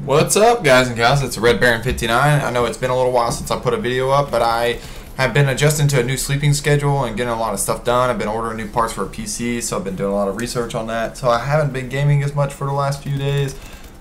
What's up, guys and gals? It's Red Baron 59. I know it's been a little while since I put a video up, but I have been adjusting to a new sleeping schedule and getting a lot of stuff done. I've been ordering new parts for a PC, so I've been doing a lot of research on that. So I haven't been gaming as much for the last few days.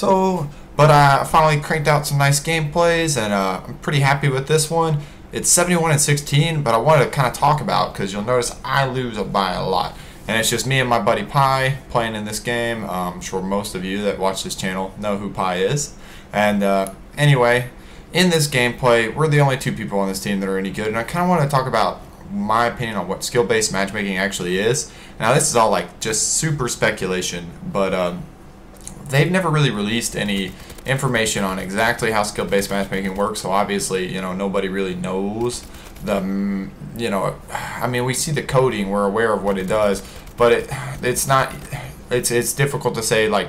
But I finally cranked out some nice gameplays, and I'm pretty happy with this one. It's 71-16, but I wanted to kind of talk about, because you'll notice I lose by a lot. And it's just me and my buddy Pi playing in this game. I'm sure most of you that watch this channel know who Pi is. And anyway, in this gameplay, we're the only two people on this team that are any good. And I kind of want to talk about my opinion on what skill-based matchmaking actually is. Now, this is all like just super speculation, but they've never really released any information on exactly how skill-based matchmaking works. So obviously, nobody really knows I mean, we see the coding, we're aware of what it does, but it's difficult to say like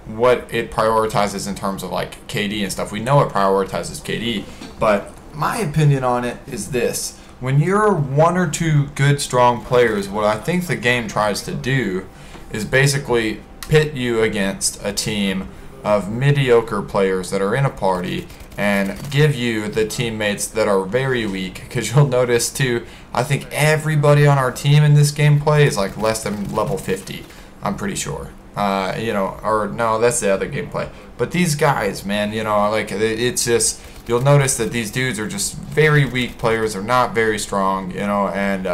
what it prioritizes in terms of like KD and stuff. We know it prioritizes KD, but my opinion on it is this: when you're one or two good strong players, what I think the game tries to do is basically pit you against a team of mediocre players that are in a party and give you the teammates that are very weak. Because you'll notice too, I think everybody on our team in this gameplay is like less than level 50. I'm pretty sure. Or no, that's the other gameplay. But these guys, man, like it's just, you'll notice that these dudes are just very weak players. They're not very strong, and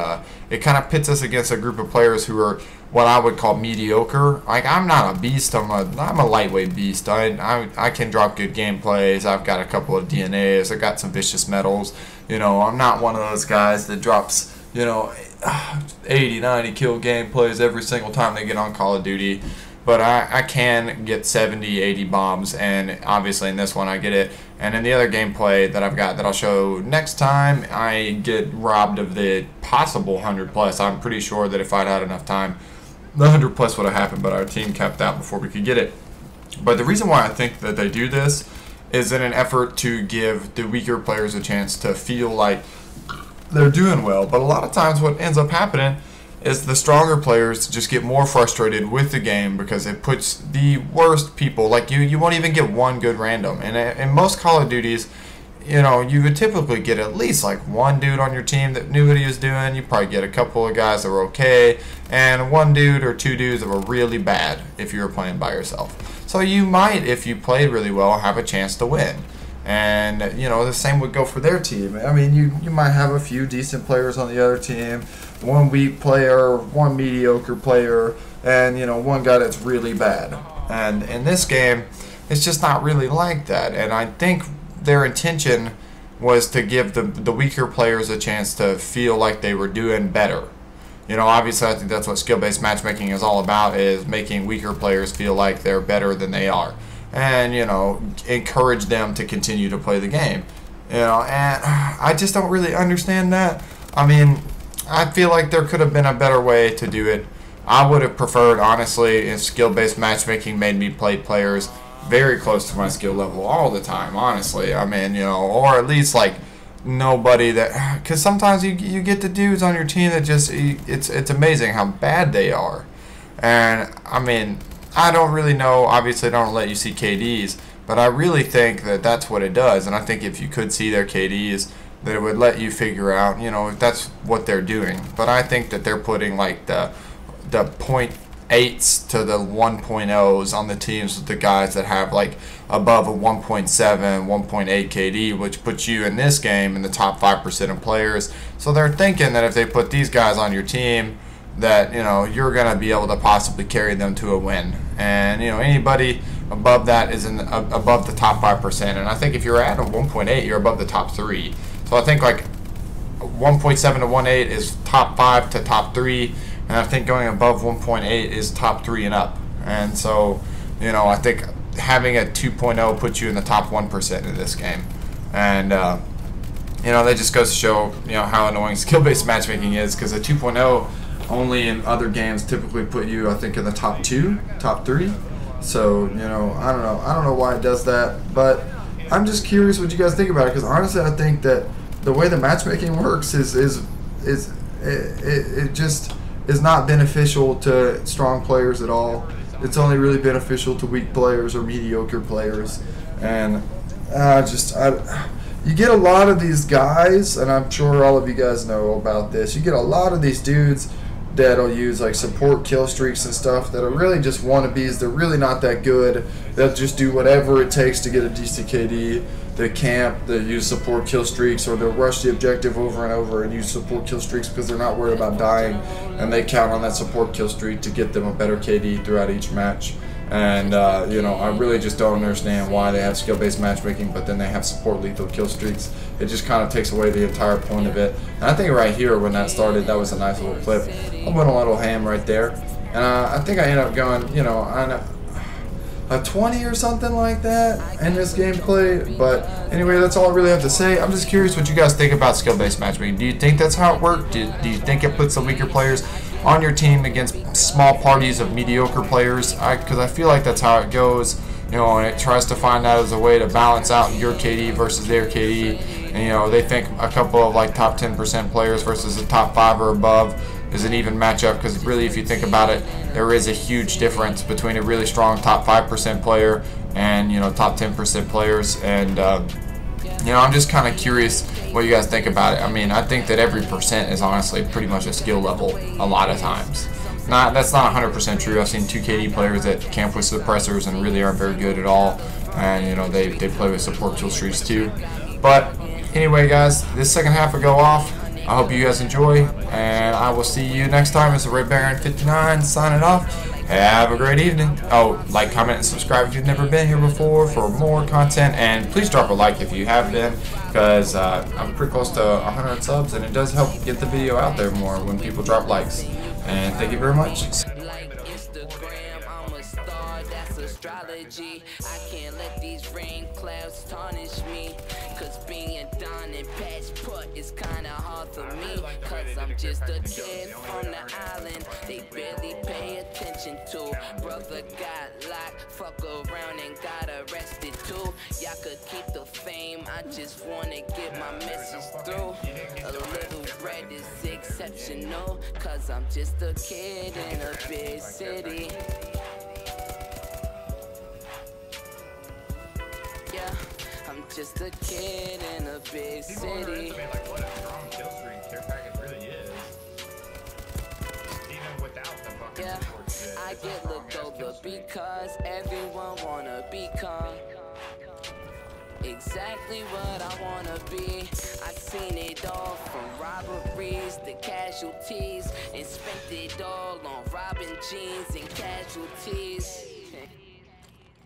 it kind of pits us against a group of players who are what I would call mediocre. Like, I'm not a beast. I'm a lightweight beast. I can drop good gameplays. I've got a couple of DNAs. I got some vicious metals. I'm not one of those guys that drops 80, 90 kill gameplays every single time they get on Call of Duty. But I can get 70, 80 bombs, and obviously in this one I get it. And in the other gameplay that I've got that I'll show next time, I get robbed of the possible 100 plus. I'm pretty sure that if I'd had enough time, the 100 plus would have happened, but our team capped out before we could get it. But the reason why I think that they do this is in an effort to give the weaker players a chance to feel like they're doing well. But a lot of times what ends up happening is the stronger players just get more frustrated with the game because it puts the worst people, like you won't even get one good random. And in most Call of Duties, you would typically get at least like one dude on your team that knew what he was doing. You probably get a couple of guys that were okay, and one dude or two dudes that were really bad if you were playing by yourself. So you might, if you played really well, have a chance to win. And the same would go for their team. I mean, you might have a few decent players on the other team, one weak player, one mediocre player, and one guy that's really bad. And in this game, it's just not really like that. And I think their intention was to give the weaker players a chance to feel like they were doing better. Obviously I think that's what skill-based matchmaking is all about, is making weaker players feel like they're better than they are. And, encourage them to continue to play the game. And I just don't really understand that. I mean, I feel like there could have been a better way to do it. I would have preferred, honestly, if skill-based matchmaking made me play players very close to my skill level all the time, honestly. I mean, or at least like nobody that, because sometimes you get the dudes on your team that just, it's amazing how bad they are. And I mean, I don't really know, obviously I don't let you see KDs, but I really think that that's what it does. And I think if you could see their KDs, that it would let you figure out, if that's what they're doing. But I think that they're putting like the 0.8s to the 1.0s on the teams with the guys that have like above a 1.7, 1.8 KD, which puts you in this game in the top 5% of players. So they're thinking that if they put these guys on your team, that you're gonna be able to possibly carry them to a win. And anybody above that is above the top 5%. And I think if you're at a 1.8, you're above the top 3. So I think like 1.7 to 1.8 is top 5 to top 3. And I think going above 1.8 is top 3 and up. And so, I think having a 2.0 puts you in the top 1% in this game. And, that just goes to show, how annoying skill-based matchmaking is, because a 2.0 only in other games typically put you, I think, in the top 2, top 3. So, I don't know why it does that. But I'm just curious what you guys think about it, because honestly, I think that the way the matchmaking works it just is not beneficial to strong players at all. it's only really beneficial to weak players or mediocre players. And you get a lot of these guys, and I'm sure all of you guys know about this. You get a lot of these dudes that'll use like support kill streaks and stuff that are really just wannabes. They're really not that good. They'll just do whatever it takes to get a decent KD. They camp, they use support kill streaks, or they'll rush the objective over and over and use support kill streaks because they're not worried about dying, and they count on that support kill streak to get them a better KD throughout each match. And, I really just don't understand why they have skill-based matchmaking, but then they have support lethal kill streaks. It just kind of takes away the entire point of it. And I think right here, when that started, that was a nice little clip. I went a little ham right there. And I think I ended up going, on a 20 or something like that in this gameplay. But anyway, that's all I really have to say. I'm just curious what you guys think about skill-based matchmaking. Do you think that's how it worked? Do you think it puts the weaker players on your team against small parties of mediocre players? Because I feel like that's how it goes, and it tries to find that as a way to balance out your KD versus their KD. And, they think a couple of like top 10% players versus the top 5 or above is an even matchup, because really, if you think about it, there is a huge difference between a really strong top 5% player and, top 10% players. And, I'm just kind of curious what you guys think about it. I mean, I think that every percent is honestly pretty much a skill level a lot of times. That's not 100% true. I've seen 2 KD players that camp with suppressors and really aren't very good at all. And, they play with support kill streaks too. But anyway, guys, this second half will go off. I hope you guys enjoy, and I will see you next time. It's the Red Baron 59 signing off. Have a great evening. Oh, like, comment, and subscribe if you've never been here before for more content. And please drop a like if you have been, because I'm pretty close to 100 subs, and it does help get the video out there more when people drop likes. And thank you very much. Astrology, I can't let these rain clouds tarnish me, cause being down in patch put is kinda hard for me, cause I'm just a kid from the island they barely pay attention to. Brother got locked, fuck around and got arrested too. Y'all could keep the fame, I just wanna get my message through. A little red is exceptional, cause I'm just a kid in a big city. Yeah, I'm just a kid in a big city. Like what a strong kill streak care package really is. Even without the fucking support shit. I get looked over because everyone wanna become exactly what I wanna be. I seen it all, from robberies to casualties, and spent it all on robbing jeans and casualties.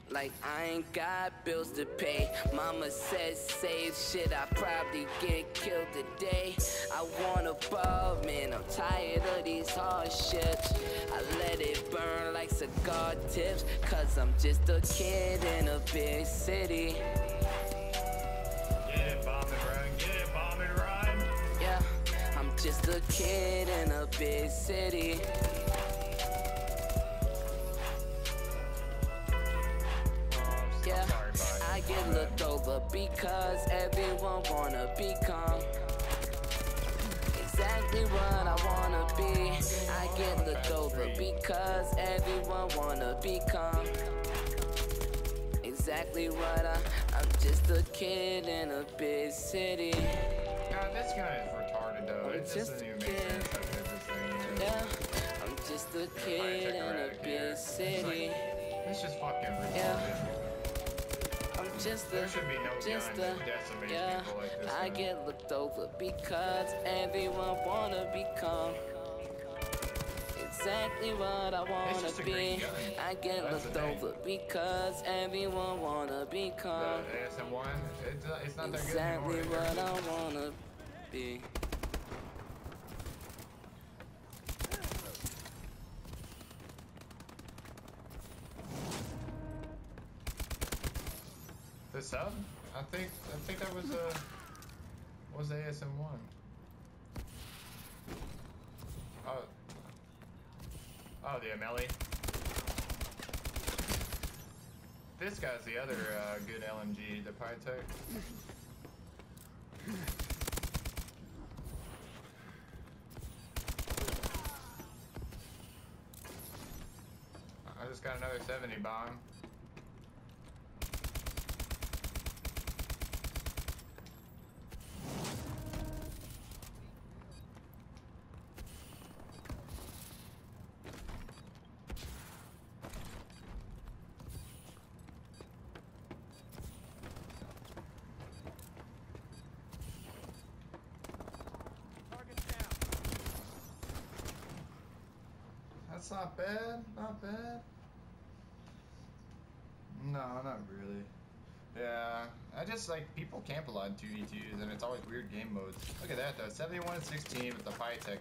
Like I ain't got bills to pay. Mama says save shit, I probably get killed today. I wanna ball, man, I'm tired of these hardships. I let it burn like cigar tips, cause I'm just a kid in a big city. Get it, bomb and run, get it, bomb and run. Yeah, I'm just a kid in a big city. Yeah, I get looked over because everyone wanna become exactly what I wanna be. I get looked over because everyone wanna become exactly what I'm just a kid in a big city. God, this guy is retarded though. It just doesn't even make sense how good this thing is. Yeah, I'm just a kid in a big city. It's just fucking retarded. Yeah. I'm just there should be no gun that decimates people like this. I get looked over because everyone wanna become exactly what I wanna be. I get looked over because everyone wanna become the ASM1, it's not that good exactly anymore. what I wanna be. The sub? I think that was the ASM1. Oh, the MLE. This guy's the other good LMG, the Pytech. I just got another 70 bomb. That's not bad, not bad. No, not really. Yeah, I just like people camp a lot in 2v2s and it's always weird game modes. Look at that though, 71 and 16 with the fight tech.